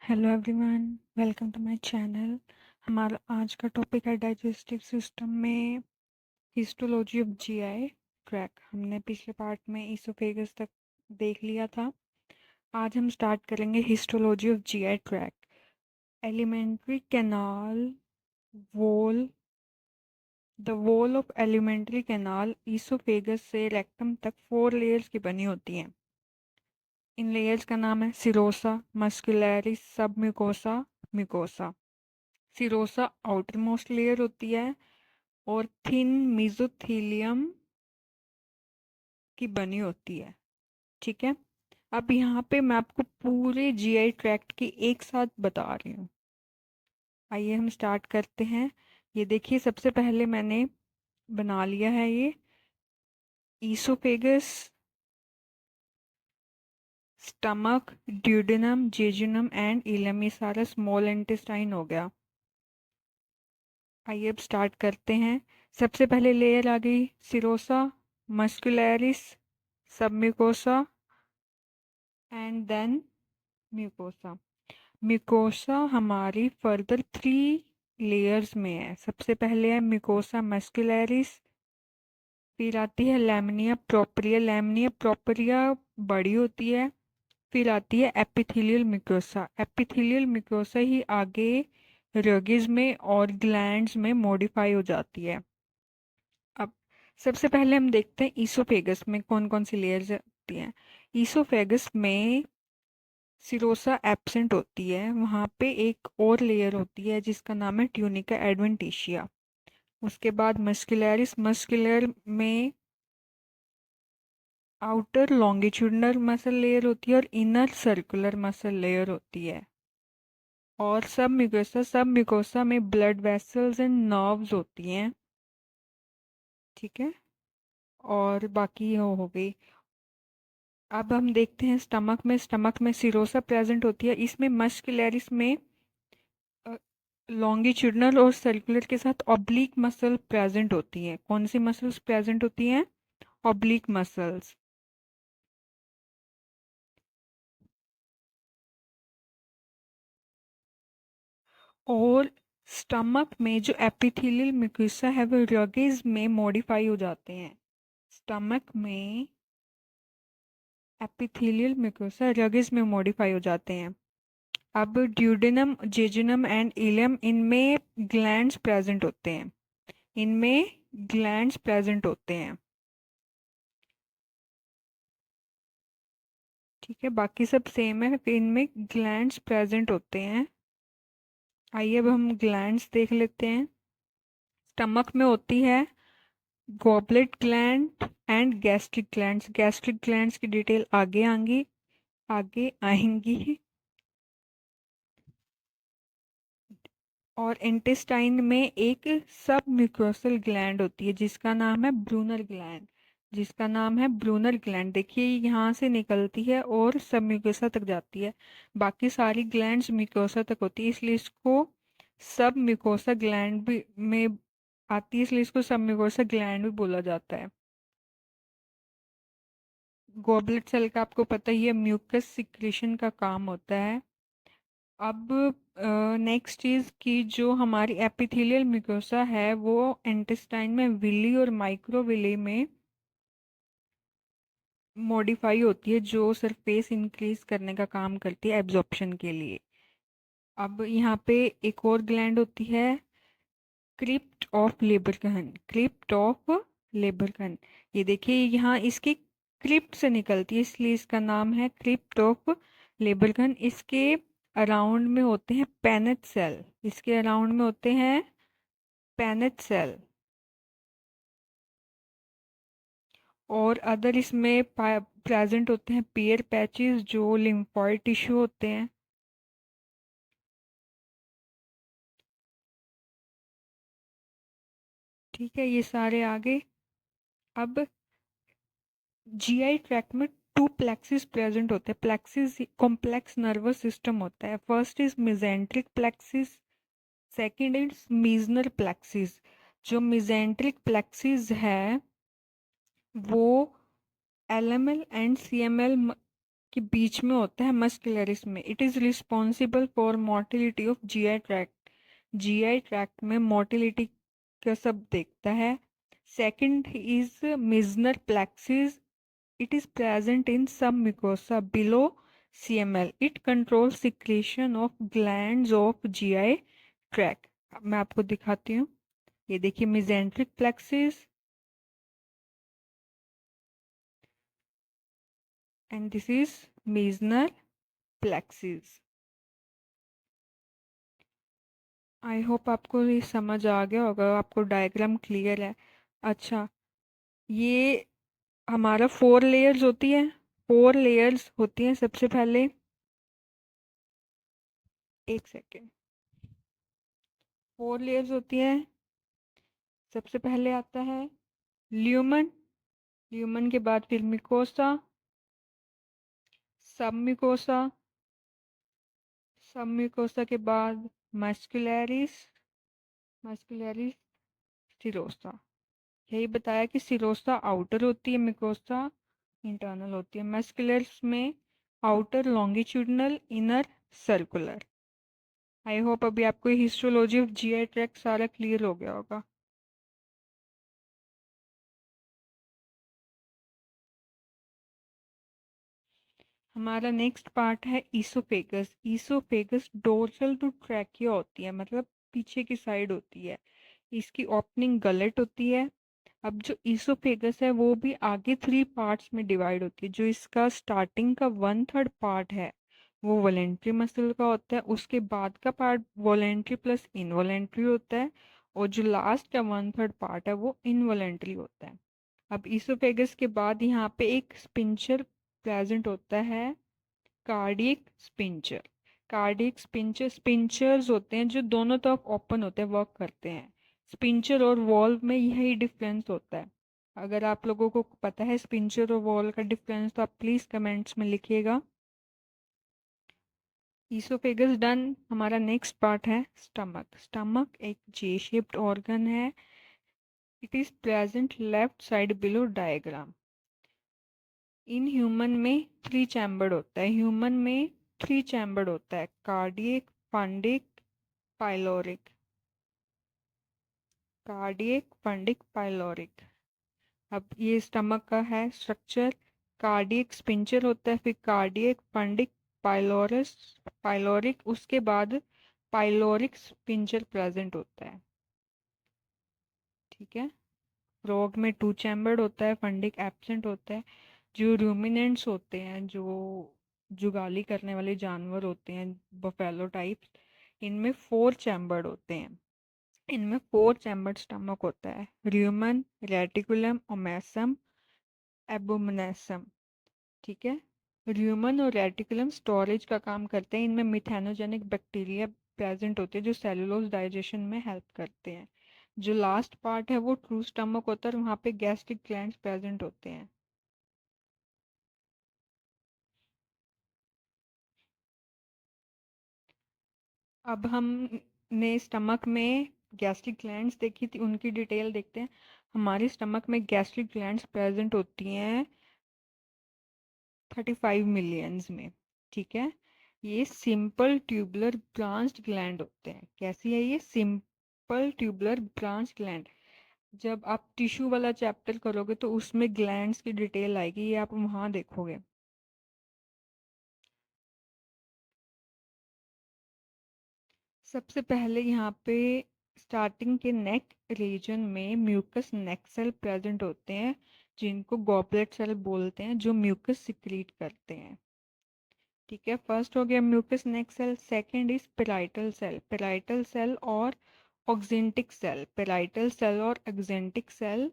Hello everyone, welcome to my channel. हमारा आज का टॉपिक है डाइजेस्टिव सिस्टम में हिस्टोलॉजी ऑफ जीआई ट्रैक। हमने पिछले पार्ट में ईसोफेगस तक देख लिया था। आज हम स्टार्ट करेंगे histology of GI track. Alimentary canal wall. The wall of alimentary canal oesophagus से रेक्टम तक 4 लेयर्स की बनी होती हैं। इन लेयर्स का नाम है serosa, muscularis, submucosa, mucosa. Serosa outermost layer होती है और थिन मेसोथेलियम की बनी होती है। ठीक है, अब यहाँ पे मैं आपको पूरे जीआई ट्रैक्ट की एक साथ बता रही हूँ। आइए हम स्टार्ट करते हैं। ये देखिए, सबसे पहले मैंने बना लिया है ये oesophagus, stomach, duodenum, jejunum and इलम। ये सारा स्मॉल इंटेस्टाइन हो गया। आइए अब स्टार्ट करते हैं। सबसे पहले लेयर आ गई serosa, muscularis, submucosa and then mucosa. Mucosa हमारी फर्दर 3 लेयर्स में है। सबसे पहले है म्यूकोसा मस्कुलैरिस, फिर आती है लैमिनिया प्रोपरिया। लैमिनिया प्रोपरिया बड़ी होती है। फिर आती है एपिथेलियल म्यूकोसा। एपिथेलियल म्यूकोसा ही आगे रगिज में और ग्लैंड्स में मॉडिफाई हो जाती है। अब सबसे पहले हम देखते हैं ईसोफेगस में कौन कौन सी लेयर्स होती हैं। ईसोफेगस में सिरोसा एब्सेंट होती है। वहाँ पे एक और लेयर होती है जिसका नाम है ट्यूनिका एडवेंटिशिया। उसके बाद मस्कुलैरिस, मस्कुलर में आउटर लॉन्गिट्यूडनल मसल लेयर होती है और इनर सर्कुलर मसल लेयर होती है। और सब म्यूकोसा, सब म्यूकोसा में ब्लड वेसल्स एंड नर्व्स होती हैं। ठीक है, और बाकी हो गई। अब हम देखते हैं स्टमक में। स्टमक में सिरोसा प्रेजेंट होती है। इसमें मस्कुलैरिस में लॉन्गिट्यूडनल और सर्कुलर के साथ ऑब्लिक मसल प्रेजेंट होती हैं। कौन सी मसल्स प्रेजेंट होती हैं? Oblique muscles. और स्टमक में जो एपिथेलियल म्यूकोसा है वो रगेज में मॉडिफाई हो जाते हैं। स्टमक में एपिथेलियल म्यूकोसा रगेज में मॉडिफाई हो जाते हैं। अब ड्यूडेनम, जेजुनम एंड इलियम, इनमें ग्लैंड्स प्रेजेंट होते हैं। इनमें ग्लैंड्स प्रेजेंट होते हैं। ठीक है, बाकी सब सेम है, इनमें ग्लैंड्स प्रेजेंट होते हैं। आइए अब हम ग्लैंड्स देख लेते हैं। स्टमक में होती है goblet gland and gastric glands. Gastric glands की डिटेल आगे आएंगी। और इंटेस्टाइन में एक सब म्यूकोसल ग्लैंड होती है जिसका नाम है ब्रूनर ग्लैंड। जिसका नाम है ब्रूनर ग्लैंड। देखिए, यहाँ से निकलती है और सब म्यूकोसा तक जाती है। बाकी सारी ग्लैंड्स म्यूकोसा तक होती है, इसलिए इसको सब म्यूकोसा ग्लैंड भी में आती है, इसलिए इसको सब म्यूकोसा ग्लैंड भी बोला जाता है। गॉबलेट सेल का आपको पता ही है, म्यूकस सिक्रेशन का काम होता है। अब नेक्स्ट चीज़ की जो हमारी एपिथेलियल म्यूकोसा है वो इंटेस्टाइन में विली और माइक्रोविली में मॉडिफाई होती है, जो सरफेस इंक्रीज करने का काम करती है एब्जॉर्प्शन के लिए। अब यहाँ पे एक और ग्लैंड होती है क्रिप्ट ऑफ लेबरगन। क्रिप्ट ऑफ लेबरगन, ये देखिए यहाँ इसकी क्रिप्ट से निकलती है, इसलिए इसका नाम है क्रिप्ट ऑफ लेबरगन। इसके अराउंड में होते हैं पेनेट सेल। इसके अराउंड में होते हैं पेनेट सेल। और अदर इसमें प्रेजेंट होते हैं पेयर पैचेस जो लिम्फॉइड टिश्यू होते हैं। ठीक है, ये सारे आगे। अब जीआई ट्रैक्ट में 2 प्लेक्सिस प्रेजेंट होते हैं। प्लेक्सिस कॉम्प्लेक्स नर्वस सिस्टम होता है। First is mesenteric plexus, second is Meissner plexus. जो मिजेंट्रिक प्लेक्सिस है वो एलएमएल एंड सीएमएल के बीच में होता है मस्कुलरिस में। It is responsible for motility of GI tract. GI tract में मोटिलिटी का सब देखता है। Second is Mizner plexus. It is present in some mucosa below CML. It controls secretion of glands of GI tract. अब मैं आपको दिखाती हूँ। ये देखिए mesenteric plexus and this is mesenal plexus. I hope आपको ये समझ आ गया होगा, आपको डायग्राम क्लियर है। अच्छा, ये हमारा 4 लेयर्स होती है। 4 लेयर्स होती हैं। सबसे पहले, एक सेकेंड, 4 लेयर्स होती हैं। सबसे पहले आता है ल्यूमन। ल्यूमन के बाद फिर मिकोसा, सब मिकोसा, सब मिकोसा के बाद मस्कुलरिस, मस्कुलरिस, सिरोसा। यही बताया कि सिरोसा आउटर होती है, मिकोसा इंटरनल होती है। मस्कुलरिस में outer longitudinal, inner circular. I hope अभी आपको हिस्टोलॉजी ऑफ जीआई ट्रैक्ट सारा क्लियर हो गया होगा। हमारा नेक्स्ट पार्ट है oesophagus. Oesophagus dorsal to trachea होती है, मतलब पीछे की साइड होती है। इसकी ओपनिंग गलेट होती है। अब जो ईसोफेगस है वो भी आगे 3 पार्ट्स में डिवाइड होती है। जो इसका स्टार्टिंग का 1/3 पार्ट है वो वॉलेंट्री मसल का होता है। उसके बाद का पार्ट वॉलेंट्री प्लस इनवॉलेंट्री होता है। और जो लास्ट का 1/3 पार्ट है वो इनवॉलेंट्री होता है। अब ईसोफेगस के बाद यहाँ पे एक स्पिंचर प्रेजेंट होता है, कार्डियक स्पिंचर। कार्डियक स्पिंचर, स्पिंचर्स होते हैं जो दोनों तरफ ओपन होते हैं, वर्क करते हैं। स्पिंचर और वॉल्व में यही डिफरेंस होता है। अगर आप लोगों को पता है स्पिंचर और वॉल्व का डिफरेंस तो आप प्लीज कमेंट्स में लिखिएगा। Oesophagus done. हमारा नेक्स्ट पार्ट है स्टमक। स्टमक एक जे शेप्ड ऑर्गन है। It is present left side below diagram. In human में 3 चैम्बर्ड होता है। ह्यूमन में 3 चैम्बर्ड होता है, cardiac, fundic, pyloric. Cardiac, fundic, pyloric. अब ये स्टमक का है स्ट्रक्चर। कार्डियक स्पिंचर होता है, फिर कार्डियक, फंडिक, पाइलोरस, पाइलोरिक, उसके बाद पाइलोरिक स्पिंचर प्रेजेंट होता है। ठीक है। फ्रॉग में 2 चैम्बर्ड होता है, फंडिक एब्सेंट होता है। जो रूमिनेंट्स होते हैं, जो जुगाली करने वाले जानवर होते हैं, बफेलो टाइप्स, इनमें 4 चैम्बर्ड होते हैं। इनमें 4 चैम्बर्ड स्टमक होता है। Rumen, reticulum, omasum, abomasum. ठीक है। र्यूमन और रेटिकुलम स्टोरेज का काम करते हैं। इनमें मिथेनोजेनिक बैक्टीरिया प्रेजेंट होते हैं जो सेलुलोज डाइजेशन में हेल्प करते हैं। जो लास्ट पार्ट है वो ट्रू स्टमक होता है और वहाँ पे गैस्ट्रिक ग्लैंड्स प्रेजेंट होते हैं। अब हमने स्टमक में गैस्ट्रिक ग्लैंड्स देखी थी, उनकी डिटेल देखते हैं। हमारी स्टमक में गैस्ट्रिक ग्लैंड्स प्रेजेंट होती हैं 35 मिलियंस में। ठीक है। ये सिंपल ट्यूबुलर ब्रांच्ड ग्लैंड होते हैं। कैसी है ये? Simple tubular branch gland. जब आप टिश्यू वाला चैप्टर करोगे तो उसमें ग्लैंड्स की डिटेल आएगी, ये आप वहाँ देखोगे। सबसे पहले यहाँ पे स्टार्टिंग के नेक रीजन में म्यूकस नेक सेल प्रेजेंट होते हैं, जिनको गॉबलेट सेल बोलते हैं, जो म्यूकस सिक्रीट करते हैं। ठीक है। फर्स्ट हो गया mucous neck cell. Second is parietal cell. Parietal cell और ऑक्जेंटिक सेल। पेराइटल सेल और एक्जेंटिक सेल,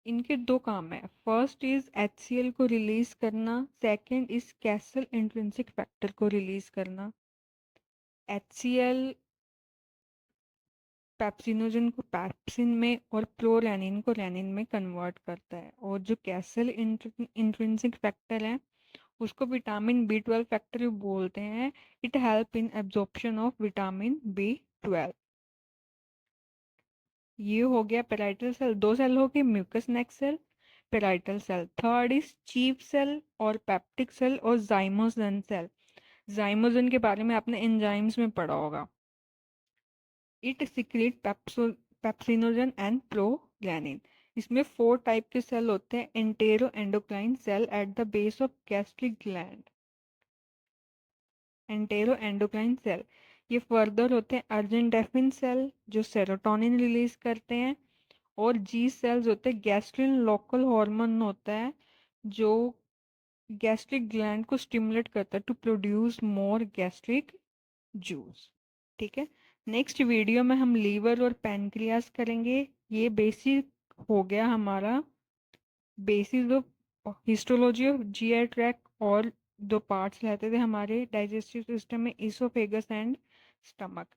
इनके 2 काम है। फर्स्ट इज एचसीएल को रिलीज करना, second is Castle intrinsic factor को रिलीज करना। एचसीएल पेप्सिनोजन को पैप्सिन में और प्रोरेनिन को रेनिन में कन्वर्ट करता है। और जो कैसल इंट्रिंसिक फैक्टर है उसको विटामिन बी 12 फैक्टर भी बोलते हैं। It help in absorption of vitamin B 12। ये हो गया पेराइटल सेल। 2 सेल हो गए, mucus neck cell, parietal cell. Third is chief cell और peptic cell और zymogen cell. zymogen के बारे में आपने एंजाइम्स में पढ़ा होगा. It secrete पेप्सिनोजन एंड प्रोग्लैनिन. इसमें 4 टाइप के सेल होते हैं. Enteroendocrine cell at the base of gastric gland. Enteroendocrine cell ये फर्दर होते हैं अर्जेंटेफिन सेल जो सेरोटोनिन रिलीज करते हैं. और जी सेल्स होते हैं गैस्ट्रिन लोकल हार्मोन होता है जो गैस्ट्रिक ग्लैंड को स्टिमुलेट करता है to produce more gastric juice. ठीक है. नेक्स्ट वीडियो में हम लीवर और पैनक्रियास करेंगे. ये बेसिक हो गया हमारा basis of histology of GI tract. और 2 पार्ट्स रहते थे हमारे डाइजेस्टिव सिस्टम में, इसोफेगस एंड स्टमक.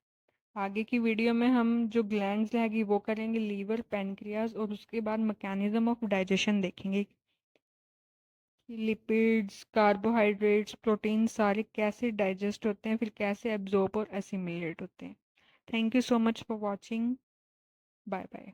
आगे की वीडियो में हम जो ग्लैंड्स रहेगी वो करेंगे लीवर पैनक्रियास और उसके बाद मैकेनिज्म ऑफ डाइजेशन देखेंगे. लिपिड्स कार्बोहाइड्रेट्स प्रोटीन सारे कैसे डाइजेस्ट होते हैं फिर कैसे एब्जॉर्ब और एसिमिलेट होते हैं. Thank you so much for watching. Bye bye.